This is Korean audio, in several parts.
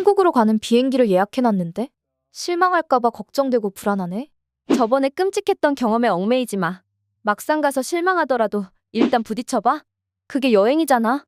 한국으로 가는 비행기를 예약해놨는데 실망할까봐 걱정되고 불안하네. 저번에 끔찍했던 경험에 얽매이지 마. 막상 가서 실망하더라도 일단 부딪혀봐. 그게 여행이잖아.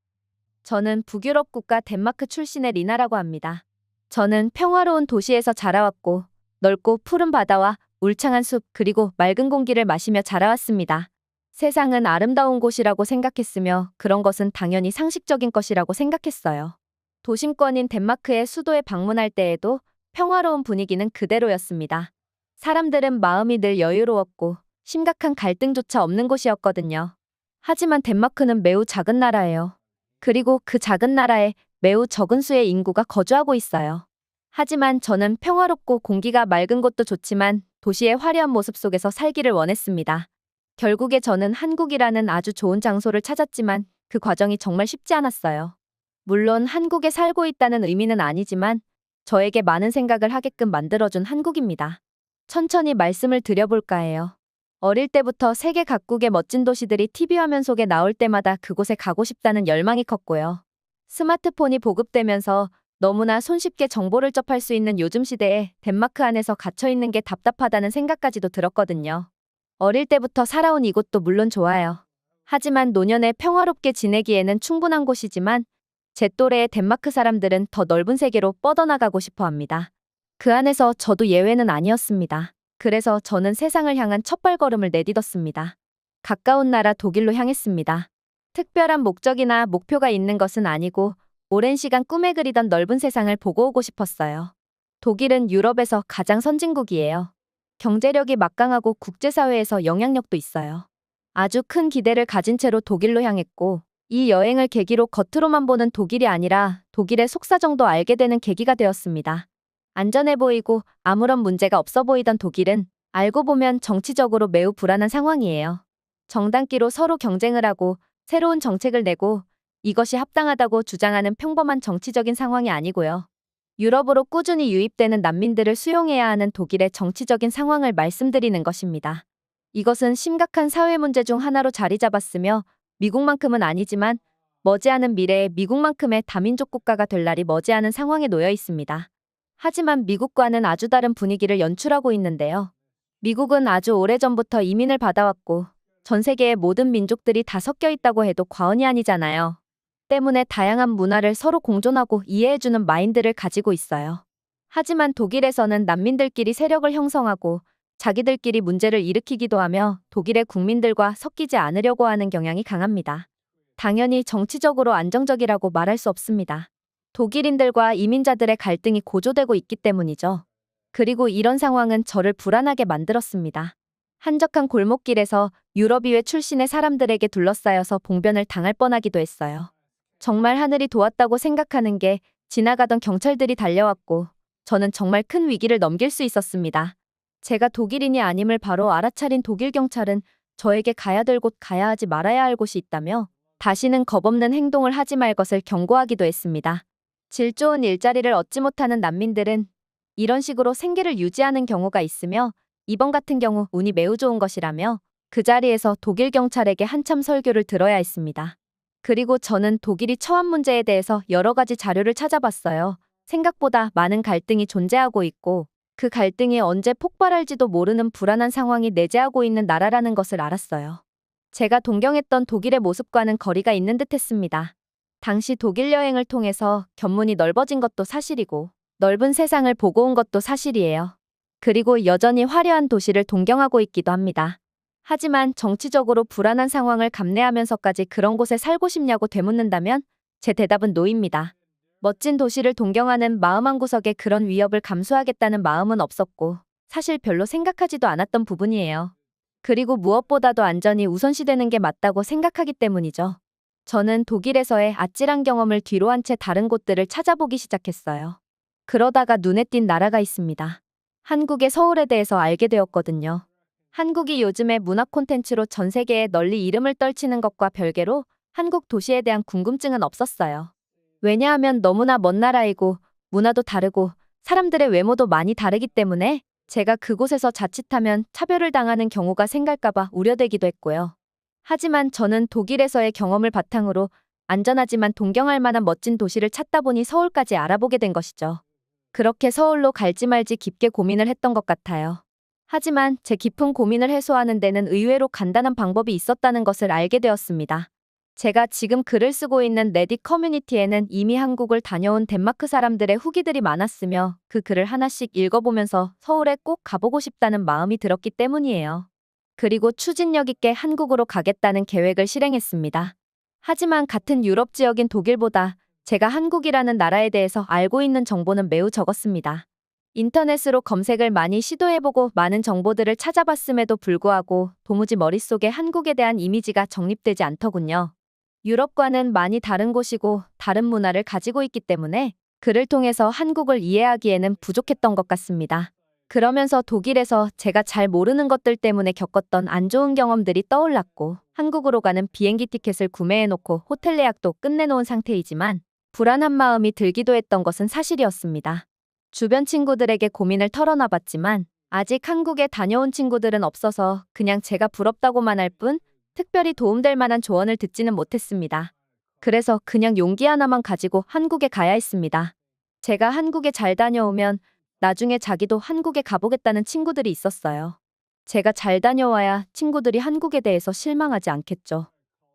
저는 북유럽 국가 덴마크 출신의 리나라고 합니다. 저는 평화로운 도시에서 자라왔고 넓고 푸른 바다와 울창한 숲 그리고 맑은 공기를 마시며 자라왔습니다. 세상은 아름다운 곳이라고 생각했으며 그런 것은 당연히 상식적인 것이라고 생각했어요. 도심권인 덴마크의 수도에 방문할 때에도 평화로운 분위기는 그대로였습니다. 사람들은 마음이 늘 여유로웠고 심각한 갈등조차 없는 곳이었거든요. 하지만 덴마크는 매우 작은 나라예요. 그리고 그 작은 나라에 매우 적은 수의 인구가 거주하고 있어요. 하지만 저는 평화롭고 공기가 맑은 곳도 좋지만 도시의 화려한 모습 속에서 살기를 원했습니다. 결국에 저는 한국이라는 아주 좋은 장소를 찾았지만 그 과정이 정말 쉽지 않았어요. 물론 한국에 살고 있다는 의미는 아니지만 저에게 많은 생각을 하게끔 만들어준 한국입니다. 천천히 말씀을 드려볼까 해요. 어릴 때부터 세계 각국의 멋진 도시들이 TV 화면 속에 나올 때마다 그곳에 가고 싶다는 열망이 컸고요. 스마트폰이 보급되면서 너무나 손쉽게 정보를 접할 수 있는 요즘 시대에 덴마크 안에서 갇혀있는 게 답답하다는 생각까지도 들었거든요. 어릴 때부터 살아온 이곳도 물론 좋아요. 하지만 노년에 평화롭게 지내기에는 충분한 곳이지만 제 또래의 덴마크 사람들은 더 넓은 세계로 뻗어나가고 싶어 합니다. 그 안에서 저도 예외는 아니었습니다. 그래서 저는 세상을 향한 첫발걸음을 내딛었습니다. 가까운 나라 독일로 향했습니다. 특별한 목적이나 목표가 있는 것은 아니고 오랜 시간 꿈에 그리던 넓은 세상을 보고 오고 싶었어요. 독일은 유럽에서 가장 선진국이에요. 경제력이 막강하고 국제사회에서 영향력도 있어요. 아주 큰 기대를 가진 채로 독일로 향했고 이 여행을 계기로 겉으로만 보는 독일이 아니라 독일의 속사정도 알게 되는 계기가 되었습니다. 안전해 보이고 아무런 문제가 없어 보이던 독일은 알고 보면 정치적으로 매우 불안한 상황이에요. 정당끼로 서로 경쟁을 하고 새로운 정책을 내고 이것이 합당하다고 주장하는 평범한 정치적인 상황이 아니고요. 유럽으로 꾸준히 유입되는 난민들을 수용해야 하는 독일의 정치적인 상황을 말씀드리는 것입니다. 이것은 심각한 사회 문제 중 하나로 자리 잡았으며 미국만큼은 아니지만 머지않은 미래에 미국만큼의 다민족 국가가 될 날이 머지않은 상황에 놓여 있습니다. 하지만 미국과는 아주 다른 분위기를 연출하고 있는데요. 미국은 아주 오래전부터 이민을 받아왔고 전 세계의 모든 민족들이 다 섞여 있다고 해도 과언이 아니잖아요. 때문에 다양한 문화를 서로 공존하고 이해해주는 마인드를 가지고 있어요. 하지만 독일에서는 난민들끼리 세력을 형성하고 자기들끼리 문제를 일으키기도 하며 독일의 국민들과 섞이지 않으려고 하는 경향이 강합니다. 당연히 정치적으로 안정적이라고 말할 수 없습니다. 독일인들과 이민자들의 갈등이 고조되고 있기 때문이죠. 그리고 이런 상황은 저를 불안하게 만들었습니다. 한적한 골목길에서 유럽의회 출신의 사람들에게 둘러싸여서 봉변을 당할 뻔하기도 했어요. 정말 하늘이 도왔다고 생각하는 게 지나가던 경찰들이 달려왔고 저는 정말 큰 위기를 넘길 수 있었습니다. 제가 독일인이 아님을 바로 알아차린 독일 경찰은 저에게 가야 될 곳 가야 하지 말아야 할 곳이 있다며 다시는 겁없는 행동을 하지 말 것을 경고하기도 했습니다. 질 좋은 일자리를 얻지 못하는 난민들은 이런 식으로 생계를 유지하는 경우가 있으며 이번 같은 경우 운이 매우 좋은 것이라며 그 자리에서 독일 경찰에게 한참 설교를 들어야 했습니다. 그리고 저는 독일이 처한 문제에 대해서 여러 가지 자료를 찾아봤어요. 생각보다 많은 갈등이 존재하고 있고 그 갈등이 언제 폭발할지도 모르는 불안한 상황이 내재하고 있는 나라라는 것을 알았어요. 제가 동경했던 독일의 모습과는 거리가 있는 듯했습니다. 당시 독일 여행을 통해서 견문이 넓어진 것도 사실이고 넓은 세상을 보고 온 것도 사실이에요. 그리고 여전히 화려한 도시를 동경하고 있기도 합니다. 하지만 정치적으로 불안한 상황을 감내하면서까지 그런 곳에 살고 싶냐고 되묻는다면 제 대답은 노입니다. 멋진 도시를 동경하는 마음 한구석에 그런 위협을 감수하겠다는 마음은 없었고 사실 별로 생각하지도 않았던 부분이에요. 그리고 무엇보다도 안전이 우선시되는 게 맞다고 생각하기 때문이죠. 저는 독일에서의 아찔한 경험을 뒤로 한 채 다른 곳들을 찾아보기 시작했어요. 그러다가 눈에 띈 나라가 있습니다. 한국의 서울에 대해서 알게 되었거든요. 한국이 요즘에 문화 콘텐츠로 전 세계에 널리 이름을 떨치는 것과 별개로 한국 도시에 대한 궁금증은 없었어요. 왜냐하면 너무나 먼 나라이고 문화도 다르고 사람들의 외모도 많이 다르기 때문에 제가 그곳에서 자칫하면 차별을 당하는 경우가 생길까봐 우려되기도 했고요. 하지만 저는 독일에서의 경험을 바탕으로 안전하지만 동경할 만한 멋진 도시를 찾다 보니 서울까지 알아보게 된 것이죠. 그렇게 서울로 갈지 말지 깊게 고민을 했던 것 같아요. 하지만 제 깊은 고민을 해소하는 데는 의외로 간단한 방법이 있었다는 것을 알게 되었습니다. 제가 지금 글을 쓰고 있는 레딧 커뮤니티에는 이미 한국을 다녀온 덴마크 사람들의 후기들이 많았으며 그 글을 하나씩 읽어보면서 서울에 꼭 가보고 싶다는 마음이 들었기 때문이에요. 그리고 추진력 있게 한국으로 가겠다는 계획을 실행했습니다. 하지만 같은 유럽 지역인 독일보다 제가 한국이라는 나라에 대해서 알고 있는 정보는 매우 적었습니다. 인터넷으로 검색을 많이 시도해보고 많은 정보들을 찾아봤음에도 불구하고 도무지 머릿속에 한국에 대한 이미지가 정립되지 않더군요. 유럽과는 많이 다른 곳이고 다른 문화를 가지고 있기 때문에 글을 통해서 한국을 이해하기에는 부족했던 것 같습니다. 그러면서 독일에서 제가 잘 모르는 것들 때문에 겪었던 안 좋은 경험들이 떠올랐고 한국으로 가는 비행기 티켓을 구매해놓고 호텔 예약도 끝내놓은 상태이지만 불안한 마음이 들기도 했던 것은 사실이었습니다. 주변 친구들에게 고민을 털어놔봤지만 아직 한국에 다녀온 친구들은 없어서 그냥 제가 부럽다고만 할 뿐 특별히 도움될 만한 조언을 듣지는 못했습니다. 그래서 그냥 용기 하나만 가지고 한국에 가야 했습니다. 제가 한국에 잘 다녀오면 나중에 자기도 한국에 가보겠다는 친구들이 있었어요. 제가 잘 다녀와야 친구들이 한국에 대해서 실망하지 않겠죠.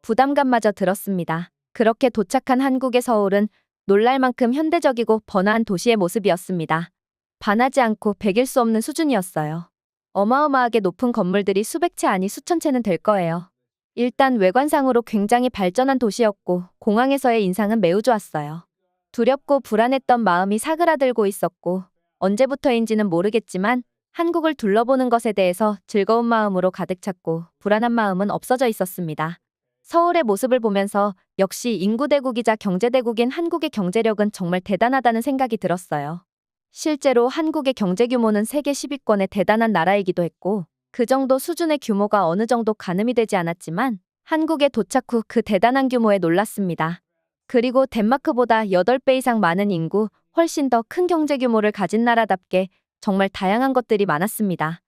부담감마저 들었습니다. 그렇게 도착한 한국의 서울은 놀랄 만큼 현대적이고 번화한 도시의 모습이었습니다. 반하지 않고 배길 수 없는 수준이었어요. 어마어마하게 높은 건물들이 수백 채 아니 수천 채는 될 거예요. 일단 외관상으로 굉장히 발전한 도시였고 공항에서의 인상은 매우 좋았어요. 두렵고 불안했던 마음이 사그라들고 있었고 언제부터인지는 모르겠지만 한국을 둘러보는 것에 대해서 즐거운 마음으로 가득 찼고 불안한 마음은 없어져 있었습니다. 서울의 모습을 보면서 역시 인구대국이자 경제대국인 한국의 경제력은 정말 대단하다는 생각이 들었어요. 실제로 한국의 경제 규모는 세계 10위권의 대단한 나라이기도 했고 그 정도 수준의 규모가 어느 정도 가늠이 되지 않았지만 한국에 도착 후 그 대단한 규모에 놀랐습니다. 그리고 덴마크보다 8배 이상 많은 인구, 훨씬 더 큰 경제 규모를 가진 나라답게 정말 다양한 것들이 많았습니다.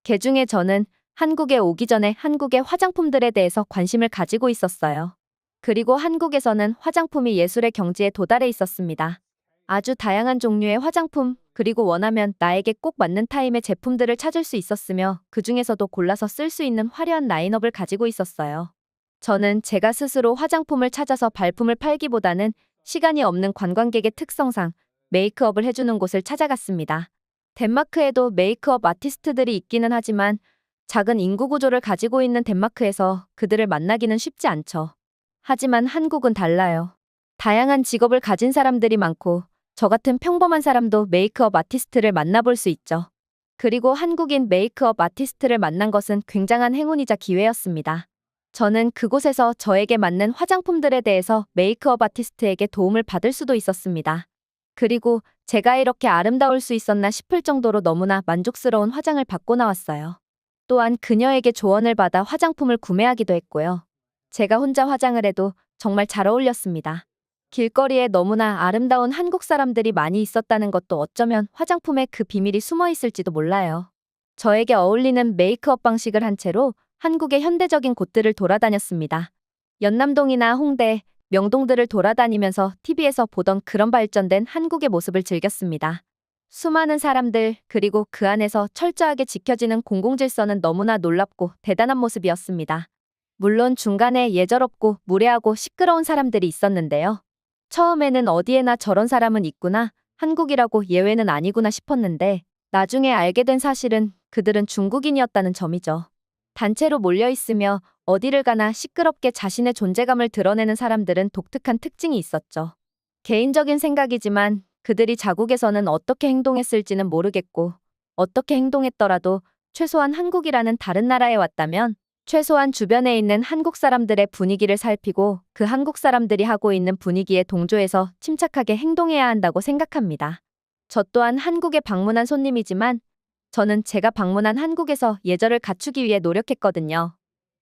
그중에 저는 한국에 오기 전에 한국의 화장품들에 대해서 관심을 가지고 있었어요. 그리고 한국에서는 화장품이 예술의 경지에 도달해 있었습니다. 아주 다양한 종류의 화장품, 그리고 원하면 나에게 꼭 맞는 타임의 제품들을 찾을 수 있었으며 그 중에서도 골라서 쓸 수 있는 화려한 라인업을 가지고 있었어요. 저는 제가 스스로 화장품을 찾아서 발품을 팔기보다는 시간이 없는 관광객의 특성상 메이크업을 해주는 곳을 찾아갔습니다. 덴마크에도 메이크업 아티스트들이 있기는 하지만 작은 인구 구조를 가지고 있는 덴마크에서 그들을 만나기는 쉽지 않죠. 하지만 한국은 달라요. 다양한 직업을 가진 사람들이 많고 저 같은 평범한 사람도 메이크업 아티스트를 만나볼 수 있죠. 그리고 한국인 메이크업 아티스트를 만난 것은 굉장한 행운이자 기회였습니다. 저는 그곳에서 저에게 맞는 화장품들에 대해서 메이크업 아티스트에게 도움을 받을 수도 있었습니다. 그리고 제가 이렇게 아름다울 수 있었나 싶을 정도로 너무나 만족스러운 화장을 받고 나왔어요. 또한 그녀에게 조언을 받아 화장품을 구매하기도 했고요. 제가 혼자 화장을 해도 정말 잘 어울렸습니다. 길거리에 너무나 아름다운 한국 사람들이 많이 있었다는 것도 어쩌면 화장품에 그 비밀이 숨어 있을지도 몰라요. 저에게 어울리는 메이크업 방식을 한 채로 한국의 현대적인 곳들을 돌아다녔습니다. 연남동이나 홍대, 명동들을 돌아다니면서 TV에서 보던 그런 발전된 한국의 모습을 즐겼습니다. 수많은 사람들, 그리고 그 안에서 철저하게 지켜지는 공공질서는 너무나 놀랍고 대단한 모습이었습니다. 물론 중간에 예절없고 무례하고 시끄러운 사람들이 있었는데요. 처음에는 어디에나 저런 사람은 있구나, 한국이라고 예외는 아니구나 싶었는데 나중에 알게 된 사실은 그들은 중국인이었다는 점이죠. 단체로 몰려있으며 어디를 가나 시끄럽게 자신의 존재감을 드러내는 사람들은 독특한 특징이 있었죠. 개인적인 생각이지만 그들이 자국에서는 어떻게 행동했을지는 모르겠고 어떻게 행동했더라도 최소한 한국이라는 다른 나라에 왔다면 최소한 주변에 있는 한국 사람들의 분위기를 살피고 그 한국 사람들이 하고 있는 분위기에 동조해서 침착하게 행동해야 한다고 생각합니다. 저 또한 한국에 방문한 손님이지만 저는 제가 방문한 한국에서 예절을 갖추기 위해 노력했거든요.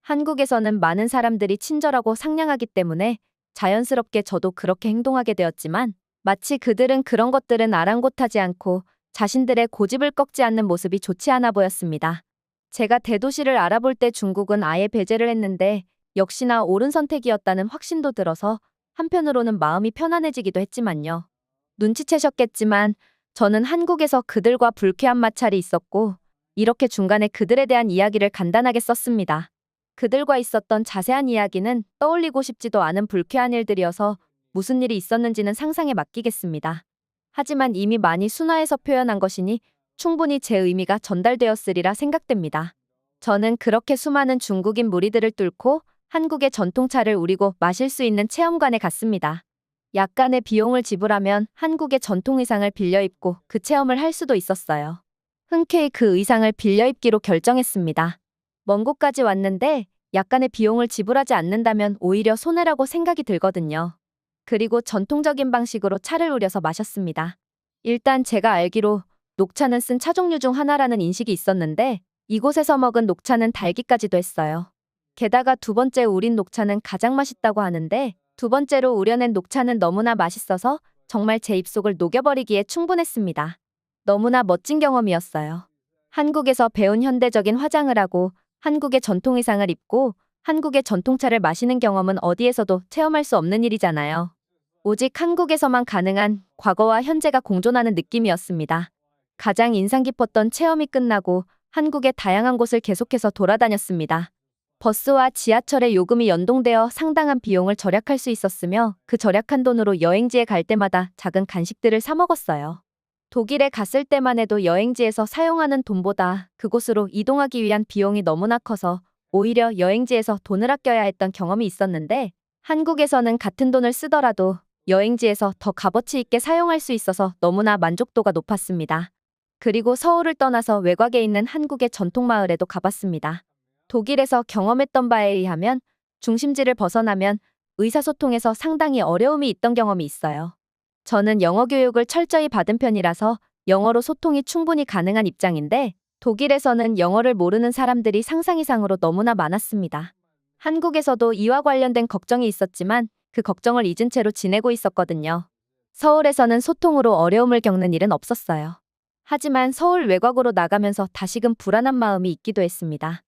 한국에서는 많은 사람들이 친절하고 상냥하기 때문에 자연스럽게 저도 그렇게 행동하게 되었지만 마치 그들은 그런 것들은 아랑곳하지 않고 자신들의 고집을 꺾지 않는 모습이 좋지 않아 보였습니다. 제가 대도시를 알아볼 때 중국은 아예 배제를 했는데 역시나 옳은 선택이었다는 확신도 들어서 한편으로는 마음이 편안해지기도 했지만요. 눈치채셨겠지만 저는 한국에서 그들과 불쾌한 마찰이 있었고, 이렇게 중간에 그들에 대한 이야기를 간단하게 썼습니다. 그들과 있었던 자세한 이야기는 떠올리고 싶지도 않은 불쾌한 일들이어서 무슨 일이 있었는지는 상상에 맡기겠습니다. 하지만 이미 많이 순화해서 표현한 것이니 충분히 제 의미가 전달되었으리라 생각됩니다. 저는 그렇게 수많은 중국인 무리들을 뚫고 한국의 전통차를 우리고 마실 수 있는 체험관에 갔습니다. 약간의 비용을 지불하면 한국의 전통 의상을 빌려 입고 그 체험을 할 수도 있었어요. 흔쾌히 그 의상을 빌려 입기로 결정했습니다. 먼 곳까지 왔는데 약간의 비용을 지불하지 않는다면 오히려 손해라고 생각이 들거든요. 그리고 전통적인 방식으로 차를 우려서 마셨습니다. 일단 제가 알기로 녹차는 쓴 차 종류 중 하나라는 인식이 있었는데 이곳에서 먹은 녹차는 달기까지도 했어요. 게다가 두 번째 우린 녹차는 가장 맛있다고 하는데 두 번째로 우려낸 녹차는 너무나 맛있어서 정말 제 입속을 녹여버리기에 충분했습니다. 너무나 멋진 경험이었어요. 한국에서 배운 현대적인 화장을 하고 한국의 전통 의상을 입고 한국의 전통차를 마시는 경험은 어디에서도 체험할 수 없는 일이잖아요. 오직 한국에서만 가능한 과거와 현재가 공존하는 느낌이었습니다. 가장 인상 깊었던 체험이 끝나고 한국의 다양한 곳을 계속해서 돌아다녔습니다. 버스와 지하철의 요금이 연동되어 상당한 비용을 절약할 수 있었으며 그 절약한 돈으로 여행지에 갈 때마다 작은 간식들을 사 먹었어요. 독일에 갔을 때만 해도 여행지에서 사용하는 돈보다 그곳으로 이동하기 위한 비용이 너무나 커서 오히려 여행지에서 돈을 아껴야 했던 경험이 있었는데 한국에서는 같은 돈을 쓰더라도 여행지에서 더 값어치 있게 사용할 수 있어서 너무나 만족도가 높았습니다. 그리고 서울을 떠나서 외곽에 있는 한국의 전통마을에도 가봤습니다. 독일에서 경험했던 바에 의하면 중심지를 벗어나면 의사소통에서 상당히 어려움이 있던 경험이 있어요. 저는 영어 교육을 철저히 받은 편이라서 영어로 소통이 충분히 가능한 입장인데 독일에서는 영어를 모르는 사람들이 상상 이상으로 너무나 많았습니다. 한국에서도 이와 관련된 걱정이 있었지만 그 걱정을 잊은 채로 지내고 있었거든요. 서울에서는 소통으로 어려움을 겪는 일은 없었어요. 하지만 서울 외곽으로 나가면서 다시금 불안한 마음이 있기도 했습니다.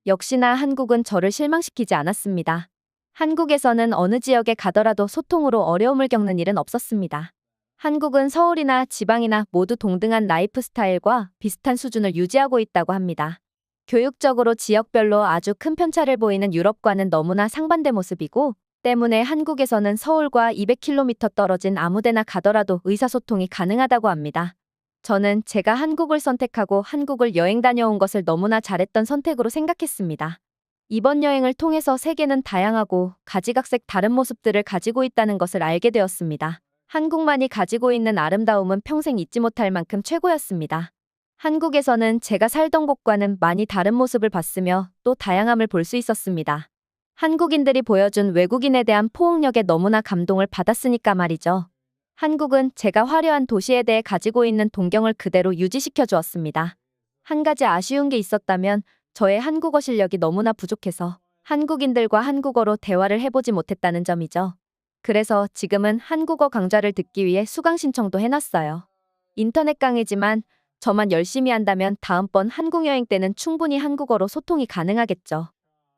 역시나 한국은 저를 실망시키지 않았습니다. 한국에서는 어느 지역에 가더라도 소통으로 어려움을 겪는 일은 없었습니다. 한국은 서울이나 지방이나 모두 동등한 라이프 스타일과 비슷한 수준을 유지하고 있다고 합니다. 교육적으로 지역별로 아주 큰 편차를 보이는 유럽과는 너무나 상반된 모습이고 때문에 한국에서는 서울과 200km 떨어진 아무데나 가더라도 의사소통이 가능하다고 합니다. 저는 제가 한국을 선택하고 한국을 여행 다녀온 것을 너무나 잘했던 선택으로 생각했습니다. 이번 여행을 통해서 세계는 다양하고 가지각색 다른 모습들을 가지고 있다는 것을 알게 되었습니다. 한국만이 가지고 있는 아름다움은 평생 잊지 못할 만큼 최고였습니다. 한국에서는 제가 살던 곳과는 많이 다른 모습을 봤으며 또 다양함을 볼 수 있었습니다. 한국인들이 보여준 외국인에 대한 포옹력에 너무나 감동을 받았으니까 말이죠. 한국은 제가 화려한 도시에 대해 가지고 있는 동경을 그대로 유지시켜 주었습니다. 한 가지 아쉬운 게 있었다면 저의 한국어 실력이 너무나 부족해서 한국인들과 한국어로 대화를 해보지 못했다는 점이죠. 그래서 지금은 한국어 강좌를 듣기 위해 수강 신청도 해놨어요. 인터넷 강의지만 저만 열심히 한다면 다음번 한국 여행 때는 충분히 한국어로 소통이 가능하겠죠.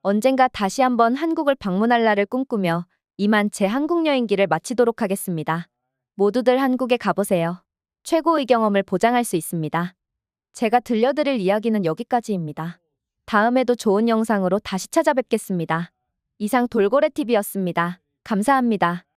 언젠가 다시 한번 한국을 방문할 날을 꿈꾸며 이만 제 한국 여행기를 마치도록 하겠습니다. 모두들 한국에 가보세요. 최고의 경험을 보장할 수 있습니다. 제가 들려드릴 이야기는 여기까지입니다. 다음에도 좋은 영상으로 다시 찾아뵙겠습니다. 이상 돌고래TV였습니다. 감사합니다.